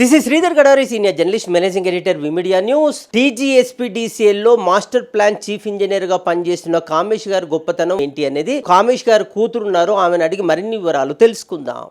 This is Sridhar Gadari, senior journalist, managing editor, V Media news. TGSPDCL లో master plan chief engineer గా పనిచేస్తున్న కామేష్ గారి గొప్పతనం ఏంటి అనేది, కామేష్ గారు కూతురున్నారు, ఆమెను అడిగి మరిన్ని వివరాలు తెలుసుకుందాం.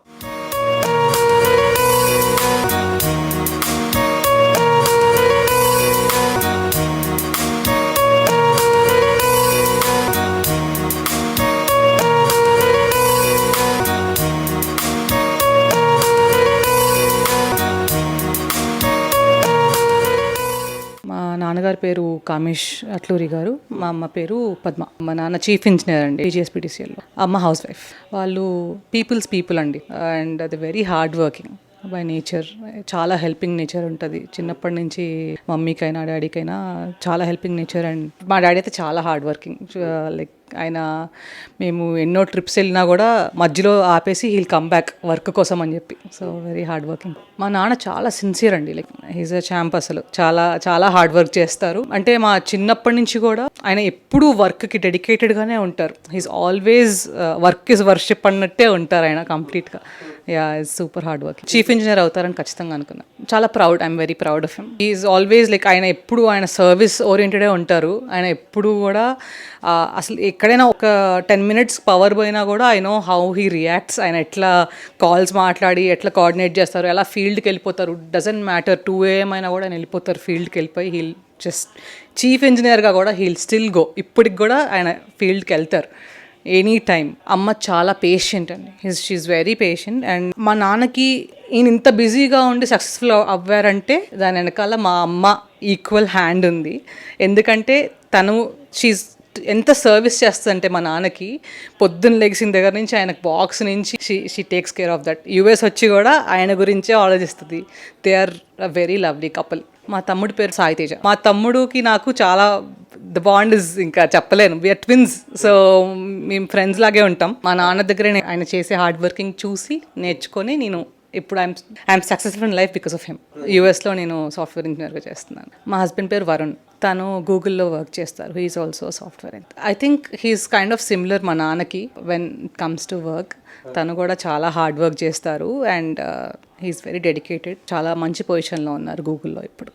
మా నాన్నగారి పేరు కామేష్ అట్లూరి గారు, మా అమ్మ పేరు పద్మ. మా నాన్న చీఫ్ ఇంజనీర్ అండి TGSPDCLలో, అమ్మ హౌస్ వైఫ్. వాళ్ళు పీపుల్ అండి, అండ్ అది very hard working by nature. చాలా హెల్పింగ్ నేచర్ ఉంటుంది చిన్నప్పటి నుంచి. మమ్మీకైనా డాడీకైనా చాలా హెల్పింగ్ నేచర్. అండ్ మా డాడీ అయితే చాలా హార్డ్ వర్కింగ్. లైక్ ఆయన, మేము ఎన్నో ట్రిప్స్ వెళ్ళినా కూడా మధ్యలో ఆపేసి హీల్ కమ్ బ్యాక్ వర్క్ కోసం అని చెప్పి. So very hard working. మా నాన్న చాలా సిన్సియర్ అండి, లైక్ హీజ్ అ ఛాంప్. అసలు చాలా చాలా హార్డ్ వర్క్ చేస్తారు. అంటే మా చిన్నప్పటి నుంచి కూడా ఆయన ఎప్పుడూ వర్క్కి డెడికేటెడ్గానే ఉంటారు. He's always work is worship అన్నట్టే ఉంటారు ఆయన కంప్లీట్గా. Yeah, is super hard work. Chief engineer అవుతారని ఖచ్చితంగా అనుకున్నాను. చాలా proud, I'm very proud of him. He's always like, ఆయన ఎప్పుడు ఆయన సర్వీస్ ఓరియంటెడే ఉంటారు. ఆయన ఎప్పుడు కూడా అసలు ఎక్కడైనా ఒక 10 minutes పవర్ పోయినా కూడా I know how he reacts. ఆయన ఎట్లా కాల్స్ మాట్లాడి ఎట్లా కోఆర్డినేట్ చేస్తారు, ఎలా ఫీల్డ్కి వెళ్ళిపోతారు. డజంట్ మ్యాటర్ 2 AM అయినా కూడా ఆయన వెళ్ళిపోతారు ఫీల్డ్కి వెళ్ళిపోయి. హీల్ జస్ట్ చీఫ్ ఇంజనీర్గా కూడా హీల్ స్టిల్ గో. ఇప్పటికి కూడా ఆయన ఫీల్డ్కి వెళ్తారు ఎనీ టైం. అమ్మ చాలా పేషెంట్ అండి, షీఈ్ వెరీ పేషెంట్. అండ్ మా నాన్నకి ఈయన ఇంత బిజీగా ఉండి సక్సెస్ఫుల్ అవ్వారంటే దాని వెనకాల మా అమ్మ ఈక్వల్ హ్యాండ్ ఉంది. ఎందుకంటే తను షీఈ్ ఎంత సర్వీస్ చేస్తుందంటే మా నాన్నకి, పొద్దున్న లెగిసిన దగ్గర నుంచి ఆయనకు బాక్స్ నుంచి she takes care of that. US వచ్చి కూడా ఆయన గురించే ఆలోచిస్తుంది. They are a very lovely couple. మా తమ్ముడి పేరు సాయి తేజ. మా తమ్ముడికి నాకు చాలా, ద బాండ్ ఇస్ ఇంకా చెప్పలేను. We are twins. సో మేము ఫ్రెండ్స్ లాగే ఉంటాం. మా నాన్న దగ్గర ఆయన చేసే హార్డ్ వర్కింగ్ చూసి నేర్చుకొని నేను ఇప్పుడు I'm successful in life because of him. USలో నేను సాఫ్ట్వేర్ ఇంజనీర్గా చేస్తున్నాను. మా హస్బెండ్ పేరు వరుణ్, తను గూగుల్లో వర్క్ చేస్తారు. He's also software. I think he's kind of similar మా నాన్నకి when it comes to work. తను కూడా చాలా హార్డ్ వర్క్ చేస్తారు అండ్ హీఈస్ వెరీ డెడికేటెడ్. చాలా మంచి పొజిషన్లో ఉన్నారు గూగుల్లో ఇప్పుడు.